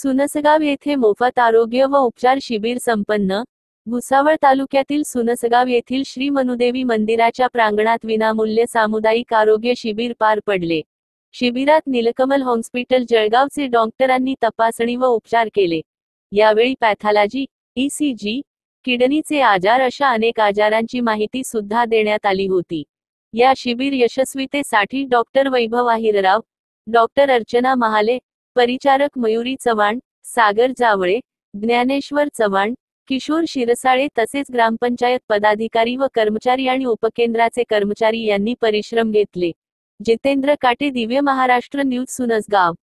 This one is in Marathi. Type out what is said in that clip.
सुनसगाव येथे मोफत आरोग्य व उपचार शिबिर संपन्न। भुसावळ तालुक्यातील सुनसगाव येथील श्री मनुदेवी मंदिराच्या प्रांगणात विनामूल्य सामुदायिक आरोग्य शिबिर पार पडले। शिबिरात नीलकमल हॉस्पिटल जळगावचे डॉक्टरांनी तपासणी व उपचार केले। यावेळी पॅथॉलॉजी, ईसीजी, किडनीचे आजार अशा अनेक आजारांची माहिती सुद्धा देण्यात आली होती। या शिबिर यशस्वीतेसाठी डॉक्टर वैभव आहिरराव, डॉक्टर अर्चना महाले, परिचारक मयुरी चव्हाण, सागर जावळे, ज्ञानेश्वर चव्हाण, किशोर शिरसाळे तसेच ग्रामपंचायत पदाधिकारी व कर्मचारी आणि उपकेंद्राचे कर्मचारी यांनी परिश्रम घेतले। जितेंद्र काटे, दिव्य महाराष्ट्र न्यूज, सुनसगाव।